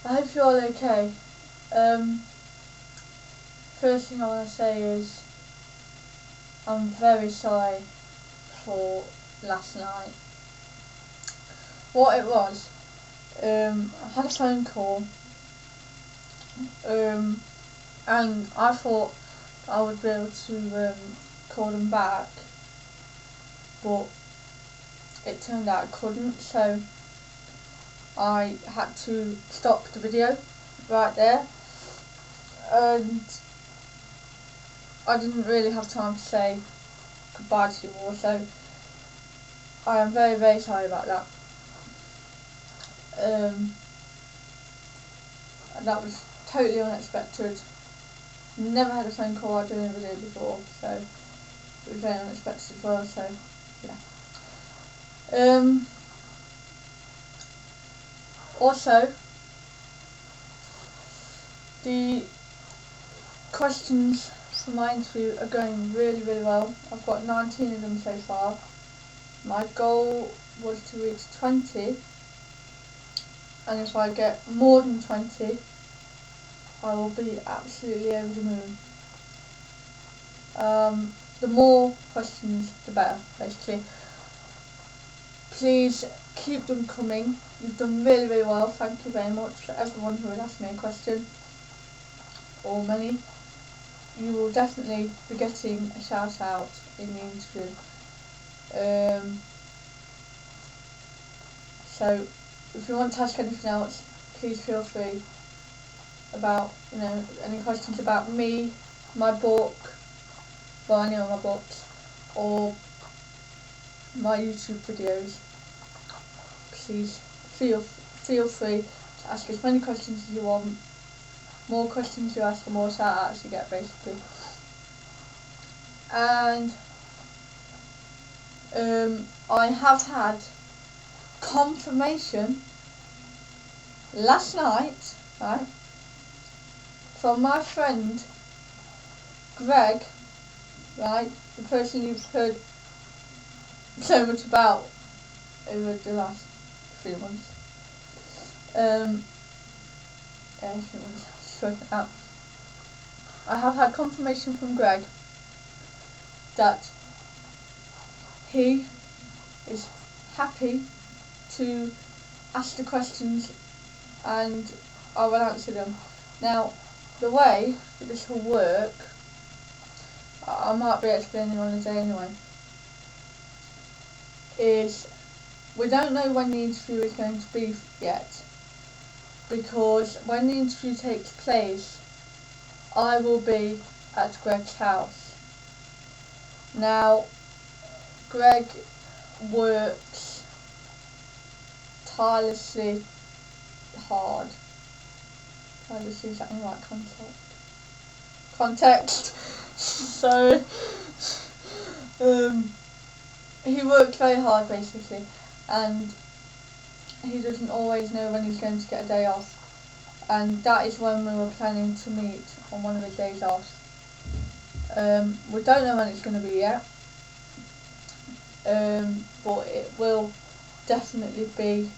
I hope you're all okay. First thing I want to say is I'm very sorry for last night. What it was, I had a phone call, and I thought I would be able to call them back, but it turned out I couldn't, so I had to stop the video right there, and I didn't really have time to say goodbye to you all, so I am very, very sorry about that. That was totally unexpected. Never had a phone call while doing a video before, so it was very unexpected as well, so yeah. Also, the questions for my interview are going really, really well. I've got 19 of them so far. My goal was to reach 20, and if I get more than 20, I will be absolutely over the moon. The more questions, the better, basically. Please keep them coming. You've done really, really well. Thank you very much for everyone who has asked me a question, or many. You will definitely be getting a shout out in the interview. So if you want to ask anything else, please feel free about, any questions about me, my book, or any of my books, or my YouTube videos. Please feel free to ask as many questions as you want. More questions you ask, the more shout outs you get, basically. And I have had confirmation last night, right, from my friend Greg, right, the person you've heard so much about over the last 3 months. I have had confirmation from Greg that he is happy to ask the questions and I will answer them. Now, the way that this will work, I might be explaining on the day anyway, is we don't know when the interview is going to be yet, because when the interview takes place, I will be at Greg's house. Now, Greg works tirelessly hard. Tirelessly, is that in the right context? So, he works very hard, basically, and he doesn't always know when he's going to get a day off, and that is when we were planning to meet, on one of his days off. We don't know when it's going to be yet, but it will definitely be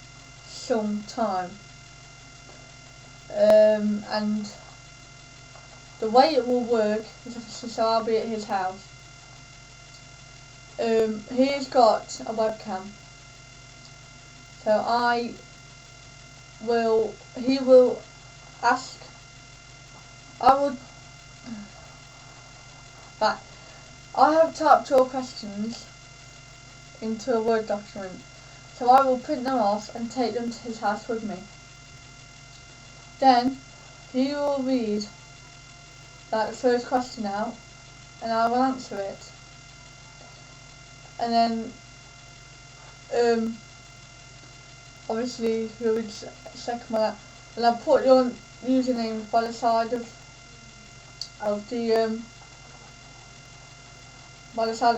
some time. And the way it will work is, obviously, so I'll be at his house. He has got a webcam, so he will ask, I have typed your questions into a Word document, so I will print them off and take them to his house with me. Then he will read the first question out and I will answer it. And then obviously he'll read the second one out, and I'll put your username by the side of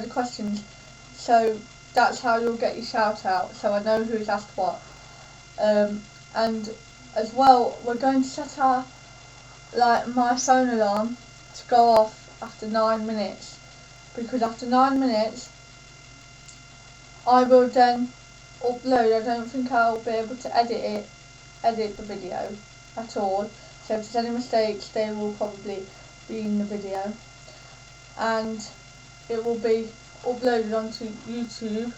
the questions, so that's how you'll get your shout out, so I know who's asked what. And as well, we're going to set my phone alarm to go off after 9 minutes, because after 9 minutes I will then upload. I don't think I'll be able to edit the video at all. So if there's any mistakes, they will probably be in the video, and it will be uploaded onto YouTube.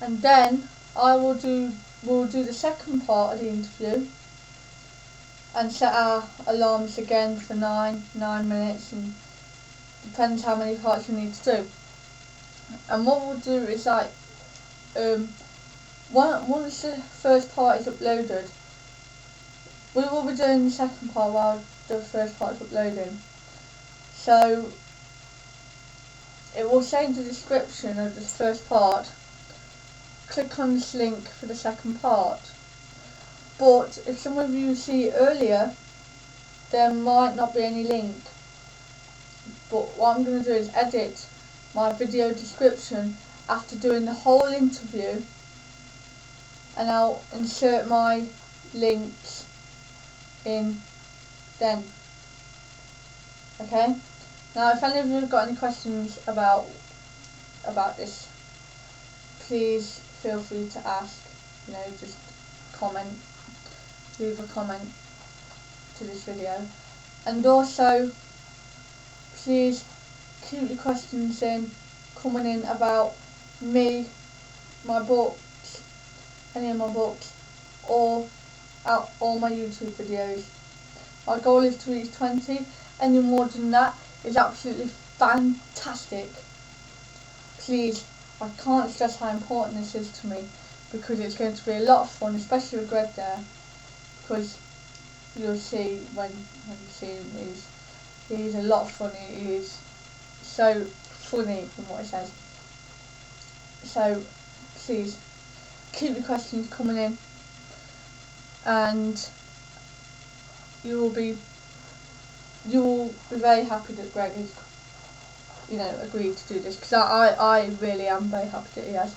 And then we'll do the second part of the interview and set our alarms again for 9 minutes, and depends how many parts we need to do. And what we'll do is like once the first part is uploaded, we will be doing the second part while the first part is uploading. So it will say in the description of the first part, click on this link for the second part. But if some of you see it earlier, there might not be any link. But what I'm going to do is edit my video description after doing the whole interview, and I'll insert my links in then. Okay? Now if any of you have got any questions about this, please feel free to ask. Just comment, leave a comment to this video. And also, please keep your questions coming in about me, my books, any of my books, or all my YouTube videos. My goal is to reach 20. Any more than that is absolutely fantastic. Please, I can't stress how important this is to me, because it's going to be a lot of fun, especially with Greg there, because you'll see when you see him, he's a lot of fun. He is so funny in what he says. So please keep your questions coming in, and you will be very happy that Greg has agreed to do this, because I really am very happy that he has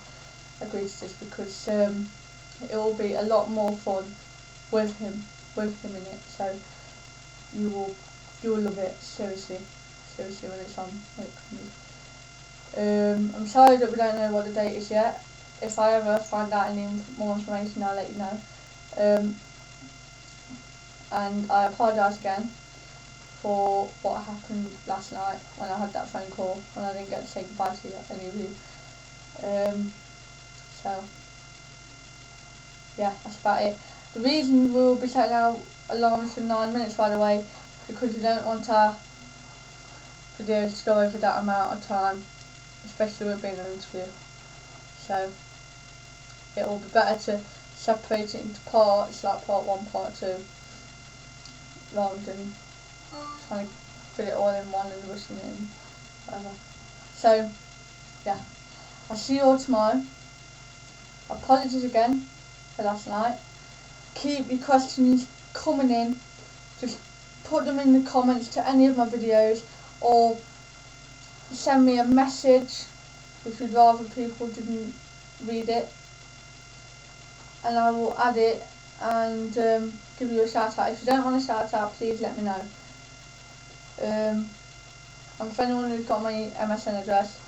agreed to this, because it will be a lot more fun with him in it. So you will love it, seriously when it comes. I'm sorry that we don't know what the date is yet. If I ever find out any more information, I'll let you know. And I apologise again for what happened last night when I had that phone call and I didn't get to say goodbye to any of you. So yeah, that's about it. The reason we'll be setting our alarms for 9 minutes, by the way, because we don't want our videos to go over that amount of time, especially with being an interview. So it will be better to separate it into parts, like part 1, part 2, rather than trying to fit it all in one and rushing it in, whatever. So yeah, I'll see you all tomorrow. Apologies again for last night. Keep your questions coming in. Just put them in the comments to any of my videos, or send me a message if you'd rather people didn't read it, and I will add it and give you a shout out. If you don't want a shout out, please let me know. And for anyone who's got my MSN address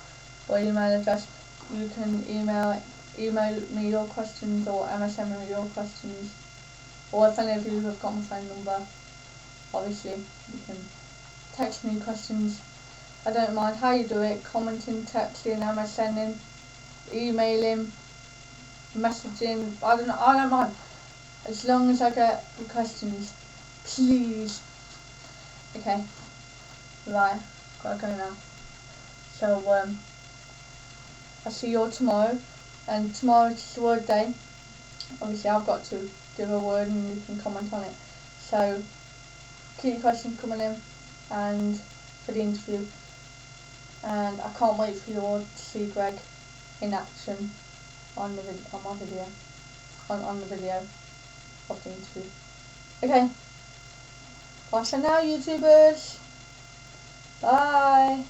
or email address, you can email me your questions, or MSN me your questions, or if any of you have got my phone number, obviously you can text me questions. I don't mind how you do it: commenting, texting, MSNing, emailing, messaging. I don't mind, as long as I get the questions, please. Okay, right, gotta go now. So I'll see you all tomorrow, and tomorrow is the word day. Obviously I've got to give a word and you can comment on it. So keep your questions coming in, and for the interview, and I can't wait for you all to see Greg in action on the video of the interview. Okay, bye for now, YouTubers. Bye.